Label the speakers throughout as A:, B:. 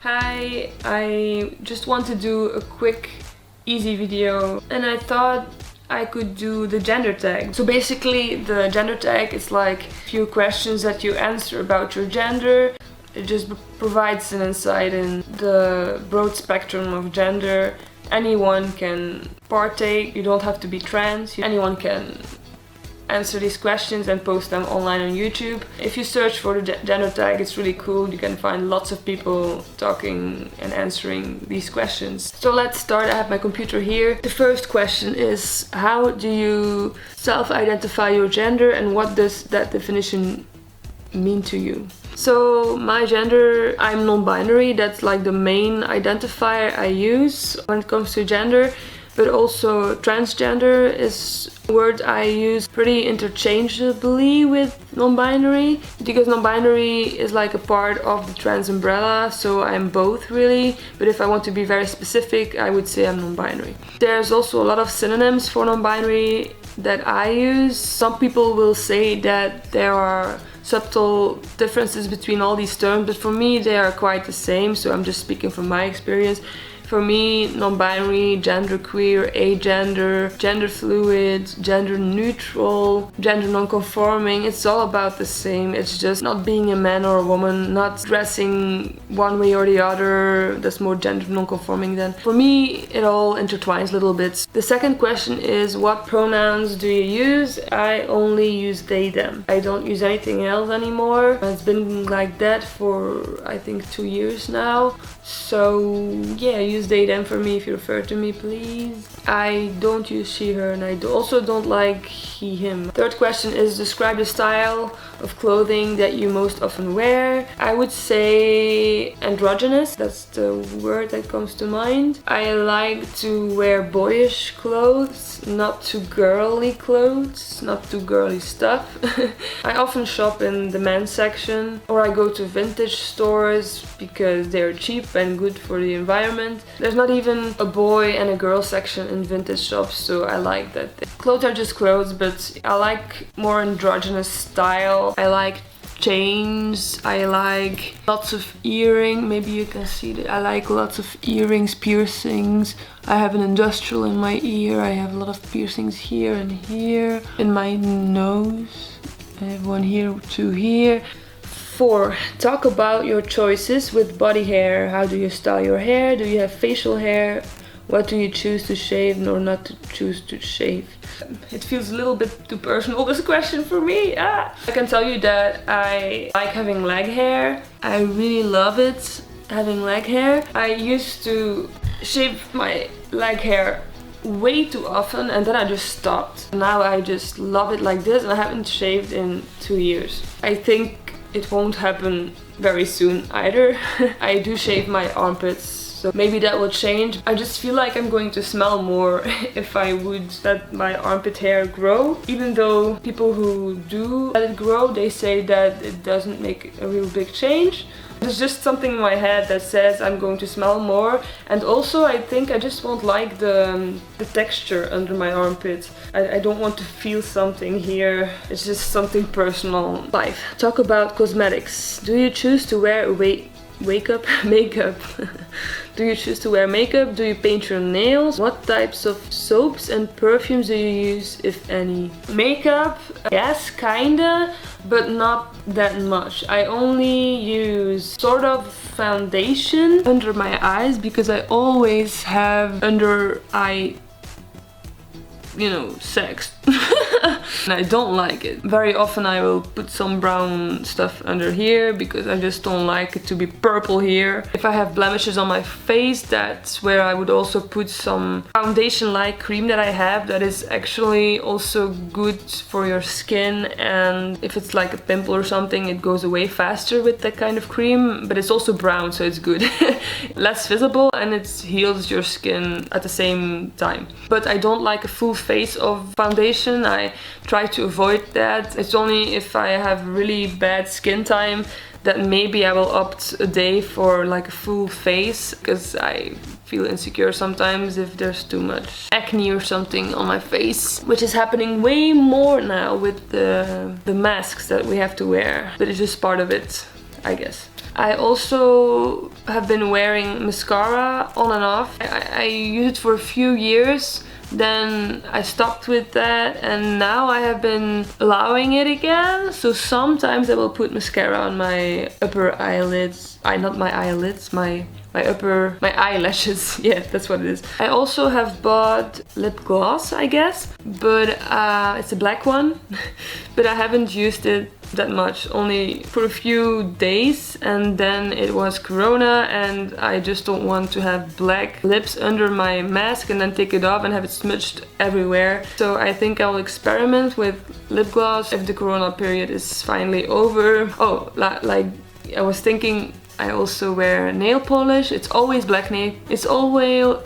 A: Hi, I just want to do a quick, easy video and I thought I could do the gender tag. So basically the gender tag is like a few questions that you answer about your gender. It just provides an insight in the broad spectrum of gender. Anyone can partake, you don't have to be trans, anyone can answer these questions and post them online on YouTube. If you search for the gender tag, it's really cool. You can find lots of people talking and answering these questions. So let's start. I have my computer here. The first question is, how do you self-identify your gender and what does that definition mean to you? So my gender, I'm non-binary. That's like the main identifier I use when it comes to gender. But also transgender is a word I use pretty interchangeably with non-binary, because non-binary is like a part of the trans umbrella, so I'm both really. But if I want to be very specific, I would say I'm non-binary. There's also a lot of synonyms for non-binary that I use. Some people will say that there are subtle differences between all these terms, but for me they are quite the same, so I'm just speaking from my experience. For me, non-binary, genderqueer, agender, genderfluid, gender neutral, gender non-conforming, it's all about the same. It's just not being a man or a woman, not dressing one way or the other. That's more gender non-conforming then. For me, it all intertwines a little bit. The second question is, what pronouns do you use? I only use they, them. I don't use anything else anymore. It's been like that for, I think, 2 years now. So yeah, use they, them for me if you refer to me, please. I don't use she, her, and I also don't like he, him. Third question is, describe the style of clothing that you most often wear. I would say androgynous, that's the word that comes to mind. I like to wear boyish clothes, not too girly clothes, not too girly stuff. I often shop in the men's section, or I go to vintage stores because they're cheap and good for the environment. There's not even a boy and a girl section in vintage shops, so I like that. Clothes are just clothes, but I like more androgynous style. I like chains, I like lots of earrings, maybe you can see that. I like lots of earrings, piercings. I have an industrial in my ear, I have a lot of piercings here and here. In my nose, I have one here, two here. 4. Talk about your choices with body hair. How do you style your hair? Do you have facial hair? What do you choose to shave or not to choose to shave? It feels a little bit too personal, this question for me. I can tell you that I like having leg hair. I really love it, having leg hair. I used to shave my leg hair way too often and then I just stopped. Now I just love it like this and I haven't shaved in 2 years. I think it won't happen very soon either. I do shave my armpits, so maybe that will change. I just feel like I'm going to smell more if I would let my armpit hair grow. Even though people who do let it grow, they say that it doesn't make a real big change. There's just something in my head that says I'm going to smell more, and also I think I just won't like the texture under my armpit. I don't want to feel something here. It's just something personal. 5. Talk about cosmetics. Do you choose to wear makeup? Do you choose to wear makeup? Do you paint your nails? What types of soaps and perfumes do you use, if any? Makeup, yes, kinda, but not that much. I only use sort of foundation under my eyes because I always have under eye, sex. And I don't like it. Very often I will put some brown stuff under here because I just don't like it to be purple here. If I have blemishes on my face, that's where I would also put some foundation-like cream that I have that is actually also good for your skin, and if it's like a pimple or something, it goes away faster with that kind of cream, but it's also brown, so it's good. Less visible and it heals your skin at the same time. But I don't like a full face of foundation. I try to avoid that. It's only if I have really bad skin time that maybe I will opt a day for like a full face, because I feel insecure sometimes if there's too much acne or something on my face, which is happening way more now with the masks that we have to wear, but it's just part of it. I guess. I also have been wearing mascara on and off. I used it for a few years, then I stopped with that, and now I have been allowing it again. So sometimes I will put mascara on my upper eyelids. Not my eyelids, my eyelashes. Yeah, that's what it is. I also have bought lip gloss, I guess, but it's a black one. But I haven't used it that much, only for a few days, and then it was Corona and I just don't want to have black lips under my mask and then take it off and have it smudged everywhere. So I think I'll experiment with lip gloss if the Corona period is finally over. Oh, like I was thinking, I also wear nail polish. It's always black nail. It's all whale.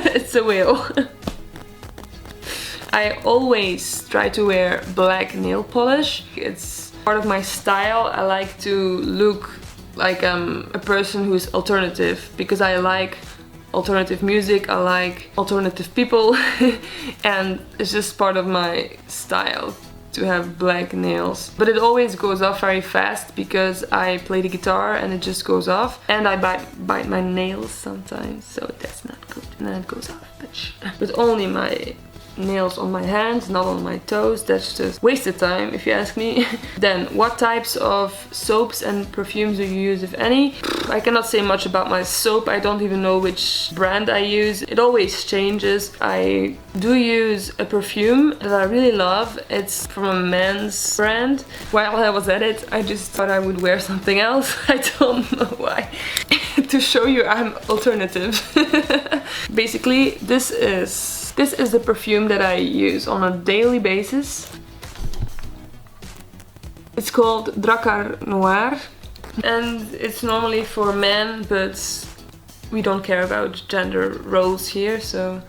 A: It's a whale. I always try to wear black nail polish. It's part of my style. I like to look like I'm a person who's alternative, because I like alternative music, I like alternative people, and it's just part of my style to have black nails. But it always goes off very fast because I play the guitar and it just goes off, and I bite my nails sometimes, so that's not good, and then it goes off, bitch. But only my nails on my hands, not on my toes. That's just wasted time if you ask me. Then, what types of soaps and perfumes do you use, if any? I cannot say much about my soap. I don't even know which brand I use. It always changes. I do use a perfume that I really love. It's from a men's brand. While I was at it, I just thought I would wear something else. I don't know why. To show you I'm alternative. Basically, this is the perfume that I use on a daily basis. It's called Drakkar Noir, and it's normally for men, but we don't care about gender roles here, so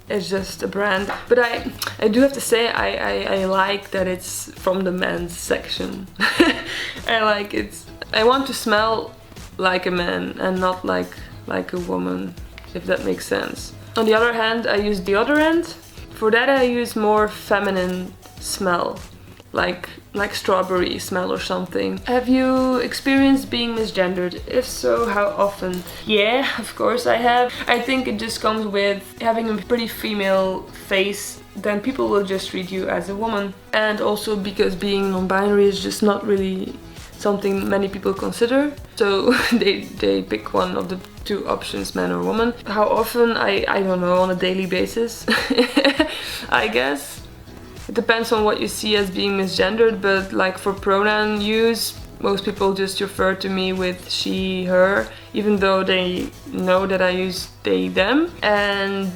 A: it's just a brand. But I do have to say I like that it's from the men's section. I like it. I want to smell like a man and not like a woman, if that makes sense. On the other hand, I use deodorant. For that I use more feminine smell, like strawberry smell or something. Have you experienced being misgendered? If so, how often? Yeah, of course I have. I think it just comes with having a pretty female face. Then people will just treat you as a woman. And also because being non-binary is just not really something many people consider, so they pick one of the two options, man or woman. How often? I don't know, on a daily basis. I guess it depends on what you see as being misgendered, but like for pronoun use, most people just refer to me with she, her, even though they know that I use they, them. And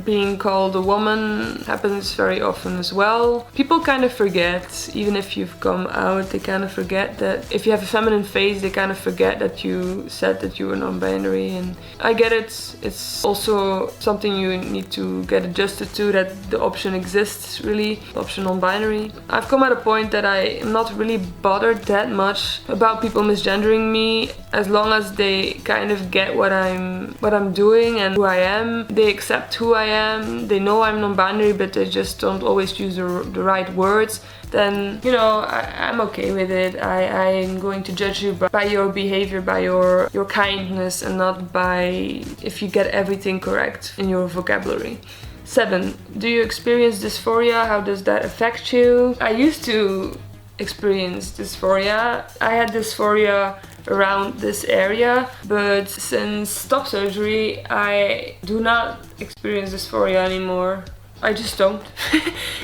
A: being called a woman happens very often as well. People kind of forget, even if you've come out, they kind of forget that if you have a feminine face, they kind of forget that you said that you were non-binary. And I get it, it's also something you need to get adjusted to, that the option exists, really, the option non-binary. I've come at a point that I am not really bothered that much about people misgendering me, as long as they kind of get what I'm doing and who I am. They accept who I am, they know I'm non-binary, but they just don't always use the right words. Then, you know, I'm okay with it. I'm going to judge you by your behavior, by your kindness, and not by if you get everything correct in your vocabulary. 7. Do you experience dysphoria? How does that affect you? I used to experience dysphoria. I had dysphoria around this area, but since top surgery I do not experience dysphoria anymore. I just don't.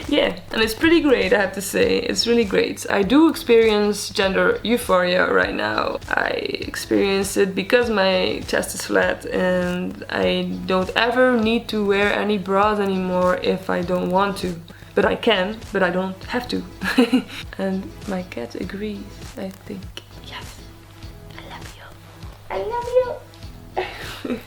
A: Yeah, and it's pretty great, I have to say. It's really great. I do experience gender euphoria right now. I experience it because my chest is flat and I don't ever need to wear any bras anymore if I don't want to. But I can, but I don't have to. And my cat agrees, I think. Yes. I love you.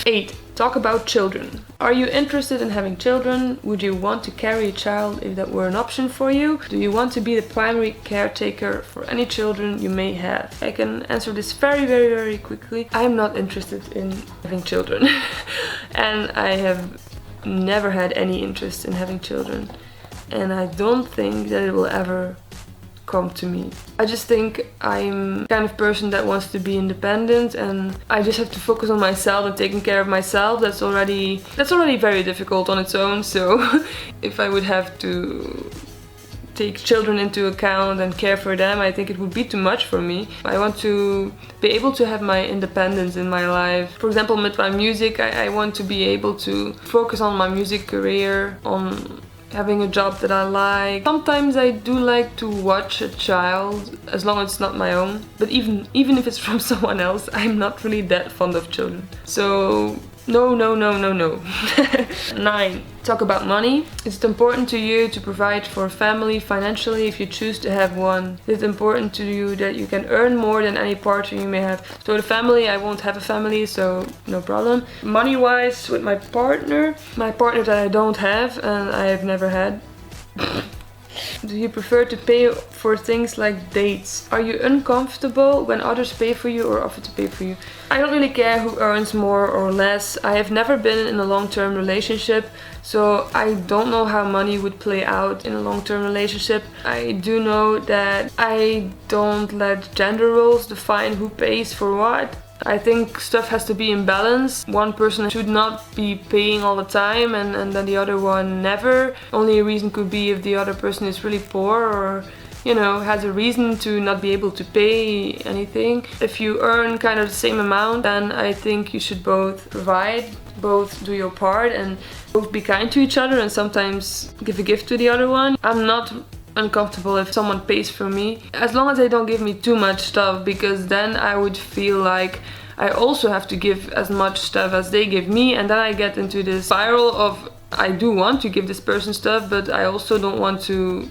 A: 8. Talk about children. Are you interested in having children? Would you want to carry a child if that were an option for you? Do you want to be the primary caretaker for any children you may have? I can answer this very, very, very quickly. I'm not interested in having children. And I have never had any interest in having children. and I don't think that it will ever come to me. I just think I'm the kind of person that wants to be independent, and I just have to focus on myself and taking care of myself. That's already very difficult on its own. So if I would have to take children into account and care for them, I think it would be too much for me. I want to be able to have my independence in my life. For example, with my music, I want to be able to focus on my music career, on having a job that I like. Sometimes I do like to watch a child, as long as it's not my own. But even if it's from someone else, I'm not really that fond of children. So no. 9. Talk about money. It's important to you to provide for a family financially if you choose to have one. It's important to you that you can earn more than any partner you may have. So the family, I won't have a family, so no problem. Money-wise, with my partner that I don't have and I have never had. Do you prefer to pay for things like dates? Are you uncomfortable when others pay for you or offer to pay for you? I don't really care who earns more or less. I have never been in a long-term relationship, so I don't know how money would play out in a long-term relationship. I do know that I don't let gender roles define who pays for what. I think stuff has to be in balance. One person should not be paying all the time and then the other one never. Only a reason could be if the other person is really poor or, you know, has a reason to not be able to pay anything. If you earn kind of the same amount, then I think you should both provide, both do your part, and both be kind to each other and sometimes give a gift to the other one. I'm not uncomfortable if someone pays for me, as long as they don't give me too much stuff, because then I would feel like I also have to give as much stuff as they give me, and then I get into this spiral of I do want to give this person stuff, but I also don't want to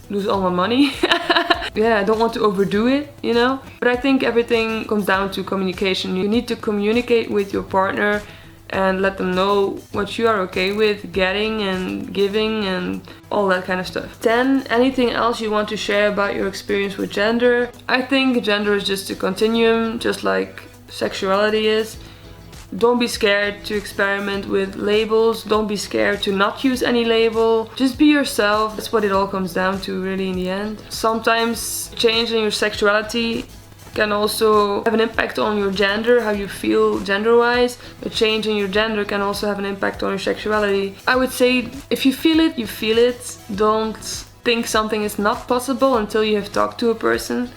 A: lose all my money. Yeah, I don't want to overdo it, you know? But I think everything comes down to communication. You need to communicate with your partner and let them know what you are okay with getting and giving and all that kind of stuff. 10. Anything else you want to share about your experience with gender? I think gender is just a continuum, just like sexuality is. Don't be scared to experiment with labels. Don't be scared to not use any label. Just be yourself. That's what it all comes down to, really, in the end. Sometimes change in your sexuality can also have an impact on your gender, how you feel gender-wise. A change in your gender can also have an impact on your sexuality. I would say if you feel it, you feel it. Don't think something is not possible until you have talked to a person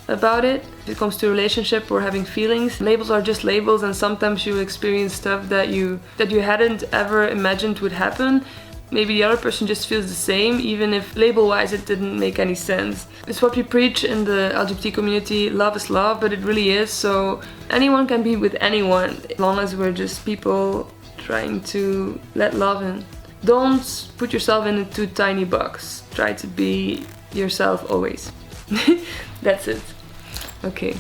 A: about it. If it comes to a relationship or having feelings, labels are just labels, and sometimes you experience stuff that you hadn't ever imagined would happen. Maybe the other person just feels the same, even if label-wise it didn't make any sense. It's what we preach in the LGBT community, love is love, but it really is. So anyone can be with anyone, as long as we're just people trying to let love in. Don't put yourself in a too tiny box. Try to be yourself always. That's it. Okay.